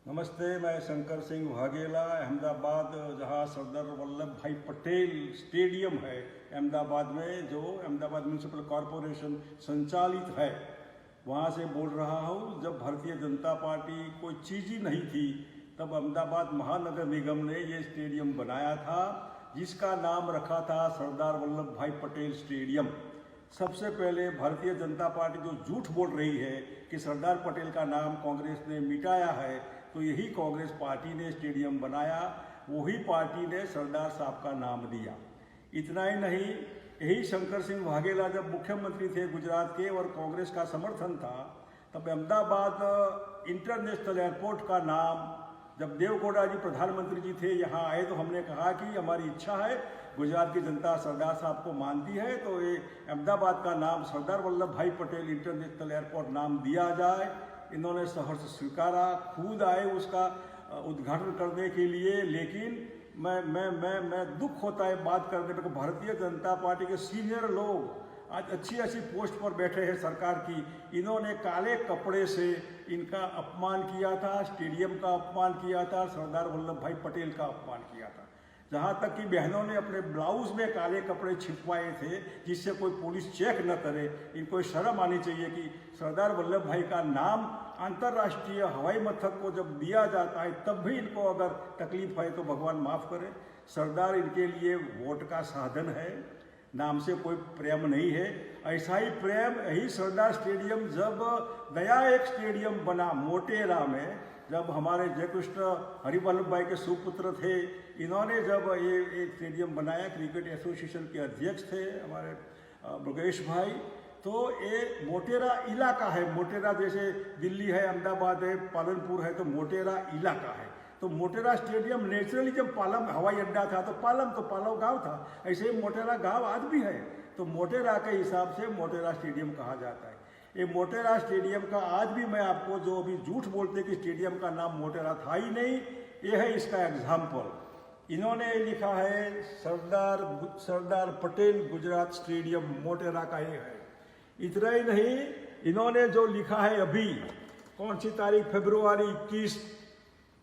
नमस्ते, मैं शंकर सिंह वाघेला। अहमदाबाद जहां सरदार वल्लभ भाई पटेल स्टेडियम है अहमदाबाद में, जो अहमदाबाद म्यूनिसिपल कॉरपोरेशन संचालित है, वहां से बोल रहा हूं। जब भारतीय जनता पार्टी कोई चीज़ ही नहीं थी, तब अहमदाबाद महानगर निगम ने ये स्टेडियम बनाया था, जिसका नाम रखा था सरदार वल्लभ भाई पटेल स्टेडियम। सबसे पहले भारतीय जनता पार्टी जो झूठ बोल रही है कि सरदार पटेल का नाम कांग्रेस ने मिटाया है, तो यही कांग्रेस पार्टी ने स्टेडियम बनाया, वही पार्टी ने सरदार साहब का नाम दिया। इतना ही नहीं, यही शंकर सिंह वाघेला जब मुख्यमंत्री थे गुजरात के और कांग्रेस का समर्थन था, तब अहमदाबाद इंटरनेशनल एयरपोर्ट का नाम, जब देवगौड़ा जी प्रधानमंत्री जी थे यहाँ आए, तो हमने कहा कि हमारी इच्छा है, गुजरात की जनता सरदार साहब को मानती है, तो ये अहमदाबाद का नाम सरदार वल्लभ भाई पटेल इंटरनेशनल एयरपोर्ट नाम दिया जाए। इन्होंने सहर्ष स्वीकारा, खुद आए उसका उद्घाटन करने के लिए। लेकिन मैं दुख होता है बात करने में कि भारतीय जनता पार्टी के सीनियर लोग आज अच्छी अच्छी पोस्ट पर बैठे हैं सरकार की, इन्होंने काले कपड़े से इनका अपमान किया था, स्टेडियम का अपमान किया था, सरदार वल्लभ भाई पटेल का अपमान किया था। जहाँ तक कि बहनों ने अपने ब्लाउज में काले कपड़े छिपवाए थे, जिससे कोई पुलिस चेक न करे। इनको शर्म आनी चाहिए कि सरदार वल्लभ भाई का नाम अंतर्राष्ट्रीय हवाई मथक को जब दिया जाता है, तब भी इनको अगर तकलीफ है तो भगवान माफ़ करे। सरदार इनके लिए वोट का साधन है, नाम से कोई प्रेम नहीं है। ऐसा ही प्रेम, यही सरदार स्टेडियम जब नया एक स्टेडियम बना मोटेरा में, जब हमारे जयकृष्ण हरिवल्लभ भाई के सुपुत्र थे, इन्होंने जब ये स्टेडियम बनाया, क्रिकेट एसोसिएशन के अध्यक्ष थे हमारे ब्रजेश भाई, तो ये मोटेरा इलाका है। मोटेरा जैसे दिल्ली है, अहमदाबाद है, पालनपुर है, तो मोटेरा इलाका है। तो मोटेरा स्टेडियम नेचुरली, जब पालम हवाई अड्डा था तो पालव गांव था, ऐसे ही मोटेरा गांव आज भी है, तो मोटेरा के हिसाब से मोटेरा स्टेडियम कहा जाता है। ये मोटेरा स्टेडियम का आज भी, मैं आपको जो अभी झूठ बोलते कि स्टेडियम का नाम मोटेरा था ही नहीं, ये है इसका एग्जाम्पल। इन्होंने लिखा है सरदार पटेल गुजरात स्टेडियम मोटेरा का ये है। इतना ही नहीं, इन्होंने जो लिखा है अभी, कौन सी तारीख, फरवरी 21,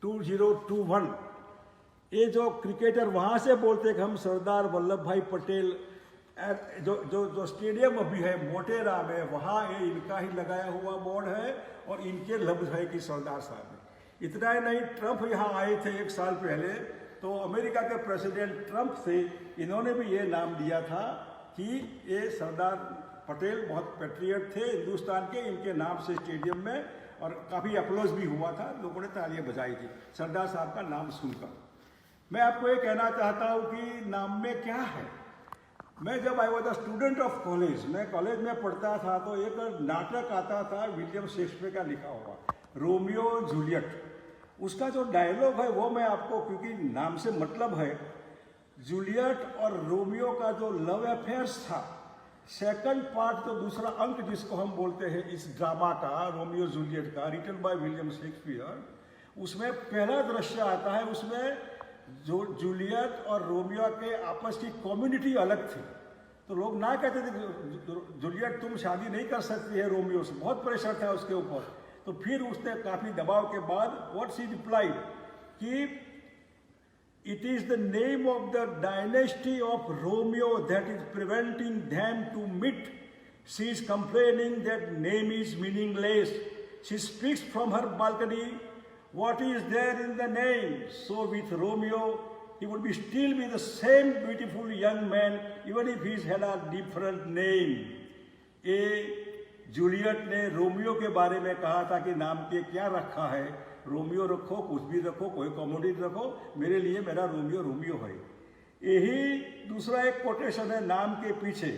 2021, ये जो क्रिकेटर वहाँ से बोलते कि हम सरदार वल्लभ भाई पटेल, जो स्टेडियम अभी है मोटेरा में, वहाँ ये इनका ही लगाया हुआ बोर्ड है और इनके लफ्ज है कि सरदार साहब ने। इतना ही नहीं, ट्रंप यहाँ आए थे 1 साल पहले, तो अमेरिका के प्रेसिडेंट ट्रंप से इन्होंने भी ये नाम दिया था कि ये सरदार पटेल बहुत पैट्रियट थे हिंदुस्तान के, इनके नाम से स्टेडियम में, और काफ़ी अप्लॉज भी हुआ था, लोगों ने तालियां बजाई थी सरदार साहब का नाम सुनकर। मैं आपको ये कहना चाहता हूँ कि नाम में क्या है। मैं जब I was a student of college, मैं कॉलेज में पढ़ता था, तो एक नाटक आता था विलियम शेक्सपियर का लिखा हुआ, रोमियो जूलियट। उसका जो डायलॉग है वो मैं आपको, क्योंकि नाम से मतलब है, जूलियट और रोमियो का जो लव अफेयर्स था, सेकंड पार्ट, तो दूसरा अंक जिसको हम बोलते हैं इस ड्रामा का, रोमियो जूलियट का, रिटन बाय विलियम शेक्सपियर, उसमें पहला दृश्य आता है, उसमें जो जूलियट और रोमियो के आपस की कम्युनिटी अलग थी। तो लोग ना कहते थे जूलियट तुम शादी नहीं कर सकती है रोमियो से, बहुत प्रेशर था उसके ऊपर। तो फिर उसने काफ़ी दबाव के बाद व्हाट शी रिप्लाइड कि it is the name of the dynasty of Romeo that is preventing them to meet. She is complaining that name is meaningless. She speaks from her balcony. What is there in the name? So with Romeo, he would be still be the same beautiful young man, even if he had a different name. ये Juliet ने Romeo के बारे में कहा था कि नाम के क्या रखा है, रोमियो रखो, कुछ भी रखो, कोई कॉमोडिटी रखो, मेरे लिए मेरा रोमियो रोमियो है। यही दूसरा एक कोटेशन है नाम के पीछे।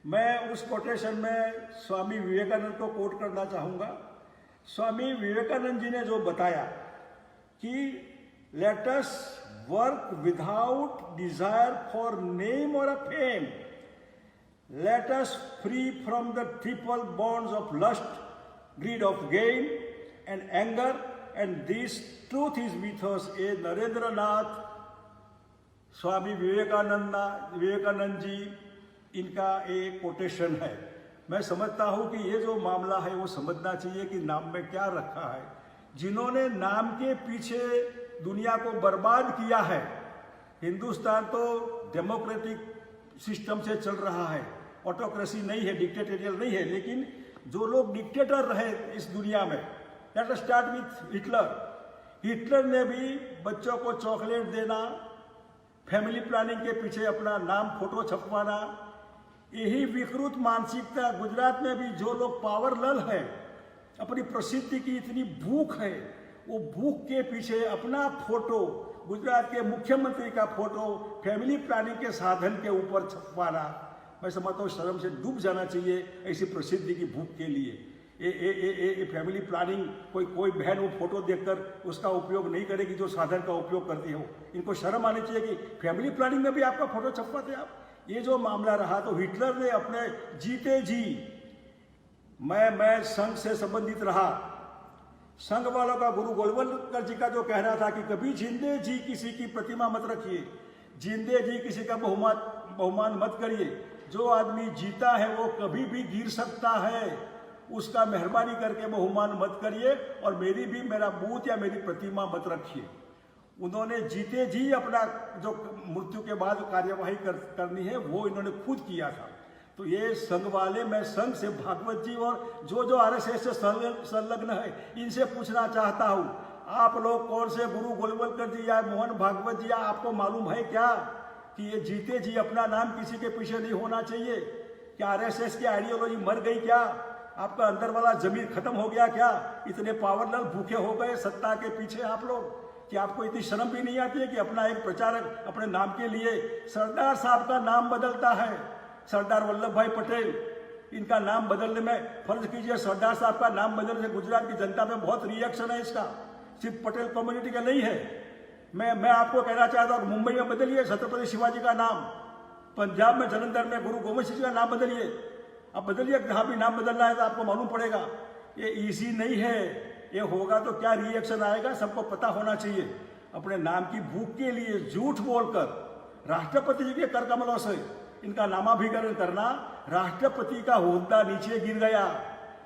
मैं उस कोटेशन में स्वामी विवेकानंद को कोट करना चाहूँगा। स्वामी विवेकानंद जी ने जो बताया कि let us work without desire for name और अ fame, let us free from the triple bonds of lust, greed of gain and anger, and this truth is with us. ए नरेंद्रनाथ स्वामी विवेकानंद जी, इनका एक कोटेशन है। मैं समझता हूँ कि ये जो मामला है वो समझना चाहिए कि नाम में क्या रखा है। जिन्होंने नाम के पीछे दुनिया को बर्बाद किया है। हिंदुस्तान तो डेमोक्रेटिक सिस्टम से चल रहा है, ऑटोक्रेसी नहीं है, डिक्टेटोरियल नहीं है, लेकिन जो लोग डिक्टेटर रहे इस दुनिया में, let us start with Hitler. Hitler ने भी बच्चों को चॉकलेट देना, फैमिली प्लानिंग के पीछे अपना नाम फोटो छपवाना, यही विकृत मानसिकता गुजरात में भी जो लोग पावरलल है, अपनी प्रसिद्धि की इतनी भूख है, वो भूख के पीछे अपना फोटो, गुजरात के मुख्यमंत्री का फोटो फैमिली प्लानिंग के साधन के ऊपर छपवाना, मैं समझता हूँ शर्म से डूब जाना चाहिए ऐसी प्रसिद्धि की भूख के लिए। ये फैमिली प्लानिंग कोई बहन वो फोटो देखकर उसका उपयोग नहीं करेगी जो साधन का उपयोग करती हो। इनको शर्म आनी चाहिए कि फैमिली प्लानिंग में भी आपका फोटो छपवाते आप। ये जो मामला रहा, तो हिटलर ने अपने जीते जी, मैं संघ से संबंधित रहा, संघ वालों का गुरु गोलवलकर जी का जो कहना था कि कभी जिंदे जी किसी की प्रतिमा मत रखिए, जिंदे जी किसी का बहुमान मत करिए, जो आदमी जीता है वो कभी भी गिर सकता है, उसका मेहरबानी करके बहुमान मत करिए, और मेरा बूथ या मेरी प्रतिमा मत रखिए। उन्होंने जीते जी अपना जो मृत्यु के बाद कार्यवाही करनी है वो इन्होंने खुद किया था। तो ये संघ वाले, मैं संघ से भागवत जी और जो आरएसएस से संलग्न है इनसे पूछना चाहता हूँ, आप लोग कौन से गुरु गोलवलकर जी या मोहन भागवत जी, या आपको मालूम है क्या कि ये जीते जी अपना नाम किसी के पीछे नहीं होना चाहिए? क्या आरएसएस की आइडियोलॉजी मर गई क्या? आपका अंदर वाला जमीर खत्म हो गया क्या? इतने पावरलल भूखे हो गए सत्ता के पीछे आप लोग कि आपको इतनी शर्म भी नहीं आती है कि अपना एक प्रचारक अपने नाम के लिए सरदार साहब का नाम बदलता है, सरदार वल्लभ भाई पटेल, इनका नाम बदलने में, फर्ज कीजिए सरदार साहब का नाम बदलने से गुजरात की जनता में बहुत रिएक्शन है इसका, सिर्फ पटेल कम्युनिटी का नहीं है। मैं आपको कहना चाहता हूँ, मुंबई में बदलिए छत्रपति शिवाजी का नाम, पंजाब में जलंधर में गुरु गोविंद सिंह जी का नाम बदलिए, अब बदलिए, जहाँ भी नाम बदलना है तो आपको मालूम पड़ेगा। ये इजी नहीं है, ये होगा तो क्या रिएक्शन आएगा सबको पता होना चाहिए। अपने नाम की भूख के लिए झूठ बोलकर राष्ट्रपति जी के कर कमलों से इनका नामाभिकरण करना, राष्ट्रपति का ओहदा नीचे गिर गया।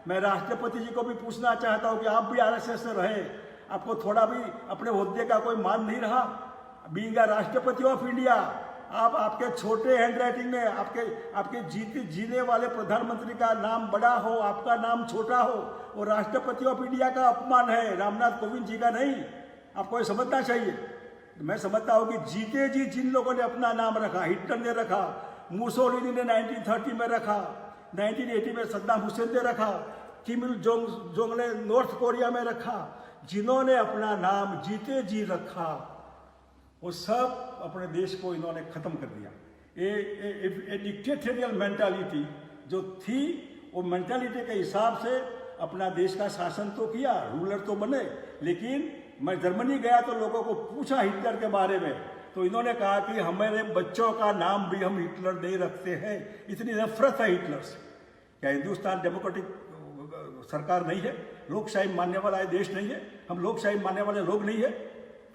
मैं राष्ट्रपति जी को भी पूछना चाहता हूँ कि आप भी आरएसएस से रहे, आपको थोड़ा भी अपने ओहदे का कोई मान नहीं रहा? बीइंग अ राष्ट्रपति ऑफ इंडिया, आप आपके छोटे हैंडराइटिंग में आपके जीने वाले प्रधानमंत्री का नाम बड़ा हो, आपका नाम छोटा हो, वो राष्ट्रपति ऑफ इंडिया का अपमान है, रामनाथ कोविंद जी का नहीं। आपको ये समझना चाहिए। मैं समझता हूँ कि जीते जी जिन लोगों ने अपना नाम रखा, हिटलर ने रखा, मुसोलिनी ने 1930 में रखा, 1980 में सद्दाम हुसैन ने रखा, किम इल जोंग ने नॉर्थ कोरिया में रखा, जिन्होंने अपना नाम जीते जी रखा वो सब अपने देश को इन्होंने खत्म कर दिया। ये डिक्टेटोरियल मेंटालिटी जो थी, वो मेंटालिटी के हिसाब से अपना देश का शासन तो किया, रूलर तो बने। लेकिन मैं जर्मनी गया तो लोगों को पूछा हिटलर के बारे में, तो इन्होंने कहा कि हमारे बच्चों का नाम भी हम हिटलर नहीं रखते हैं, इतनी नफरत है हिटलर से। क्या हिंदुस्तान डेमोक्रेटिक सरकार नहीं है? लोकशाही मानने वाला देश नहीं है? हम लोकशाही मानने वाले लोग नहीं है?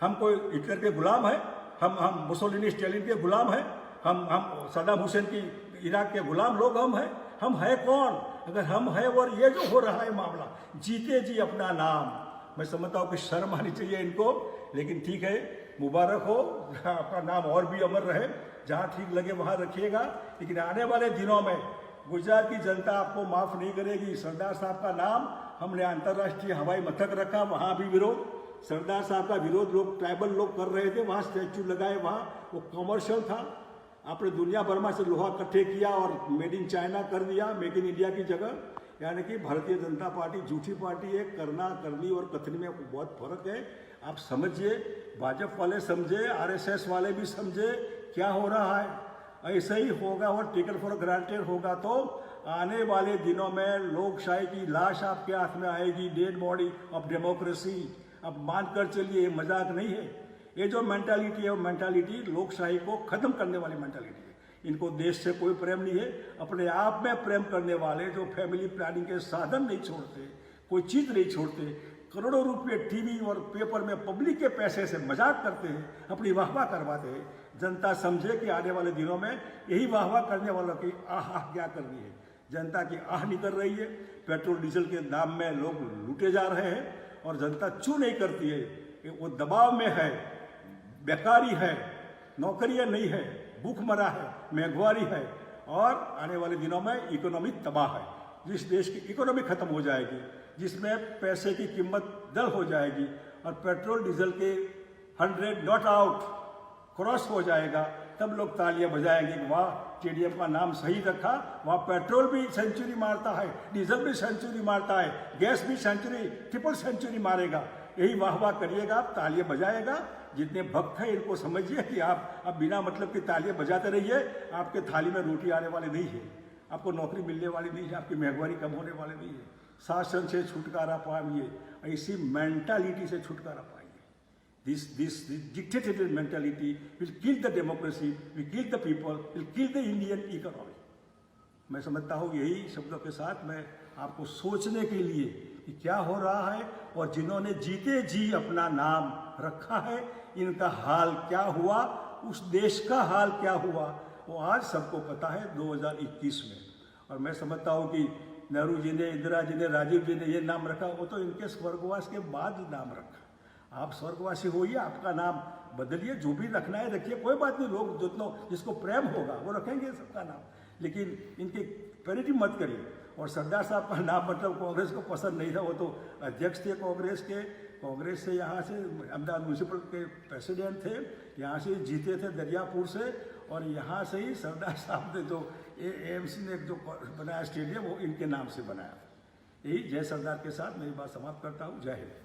हम कोई हिटलर के गुलाम है? हम मुसोलिनी स्टालिन के गुलाम है? हम सद्दाम हुसैन की इराक के गुलाम लोग हम है कौन? अगर हम है, और ये जो हो रहा है मामला, जीते जी अपना नाम, मैं समझता हूँ कि शर्म आनी चाहिए इनको। लेकिन ठीक है, मुबारक हो, आपका नाम और भी अमर रहे, जहाँ ठीक लगे वहाँ रखिएगा। लेकिन आने वाले दिनों में गुजरात की जनता आपको माफ़ नहीं करेगी। सरदार साहब का नाम हमने अंतर्राष्ट्रीय हवाई मथक रखा, वहाँ भी विरोध, सरदार साहब का विरोध लोग ट्राइबल लोग कर रहे थे, वहाँ स्टैचू लगाए, वहाँ वो कमर्शियल था। आपने दुनिया भर में से लोहा इकट्ठे किया और मेड इन चाइना कर दिया, मेक इन इंडिया की जगह। यानी कि भारतीय जनता पार्टी झूठी पार्टी है। करना, करनी और कथनी में बहुत फर्क है। आप समझिए, भाजपा वाले समझे, आरएसएस वाले भी समझे क्या हो रहा है। ऐसे ही होगा और टेकन फॉर ग्रांटेड होगा तो आने वाले दिनों में लोकशाही की लाश आपके हाथ में आएगी, डेड बॉडी ऑफ डेमोक्रेसी। अब मानकर चलिए, मजाक नहीं है। ये जो मेंटालिटी है वो मेंटालिटी लोकशाही को खत्म करने वाली मेंटालिटी है। इनको देश से कोई प्रेम नहीं है। अपने आप में प्रेम करने वाले जो फैमिली प्लानिंग के साधन नहीं छोड़ते, कोई चीज नहीं छोड़ते, करोड़ों रुपए टीवी और पेपर में पब्लिक के पैसे से मजाक करते हैं, अपनी वाहवाह करवाते हैं। जनता समझे कि आने वाले दिनों में यही वाहवाह करने वालों की आह क्या करनी है। जनता की आह निकल रही है। पेट्रोल डीजल के दाम में लोग लूटे जा रहे हैं और जनता चू नहीं करती है, वो दबाव में है, बेकारी है, नौकरियां नहीं है, भूखमरा है, महंगाई है और आने वाले दिनों में इकोनॉमी तबाह है। जिस देश की इकोनॉमी खत्म हो जाएगी, जिसमें पैसे की कीमत डल हो जाएगी और पेट्रोल डीजल के 100 नॉट आउट क्रॉस हो जाएगा, तब लोग तालियां बजाएंगे कि वाह स्टेडियम का नाम सही रखा, वहाँ पेट्रोल भी सेंचुरी मारता है, डीजल भी सेंचुरी मारता है, गैस भी सेंचुरी ट्रिपल सेंचुरी मारेगा। यही वाह वाह करिएगा आप, तालियां बजाएगा। जितने भक्त हैं इनको समझिए कि आप अब बिना मतलब की तालियां बजाते रहिए, आपके थाली में रोटी आने वाली नहीं है, आपको नौकरी मिलने वाली नहीं है, आपकी महंगाई कम होने वाली नहीं है। शासन से छुटकारा पाइए, ऐसी मेंटालिटी से छुटकारा पाइए। This dictatorial mentality will kill the democracy, will kill the people, will kill the Indian economy. मैं समझता हूँ यही शब्दों के साथ मैं आपको सोचने के लिए कि क्या हो रहा है और जिन्होंने जीते जी अपना नाम रखा है, इनका हाल क्या हुआ, उस देश का हाल क्या हुआ, वो आज सबको पता है 2021 में। और मैं समझता हूँ कि नेहरू जी ने, इंदिरा जी ने, राजीव जी ने ये नाम रखा, वो तो इनके स्वर्गवास के बाद ही नाम रखा। आप स्वर्गवासी होइए, आपका नाम बदलिए, जो भी रखना है रखिए, कोई बात नहीं। लोग जिसको प्रेम होगा वो रखेंगे सबका नाम, लेकिन इनकी पैरिटी मत करिए। और सरदार साहब का नाम मतलब कांग्रेस को पसंद नहीं था, वो तो अध्यक्ष थे कांग्रेस के, कांग्रेस से यहाँ से अहमदाबाद म्यूनसिपल के प्रेसिडेंट थे, यहाँ से जीते थे दरियापुर से, और यहाँ से ही सरदार साहब ने जो एएमसी ने जो बनाया स्टेडियम, वो इनके नाम से बनाया। यही जय सरदार के साथ मेरी बात समाप्त करता हूँ। जय हिंद।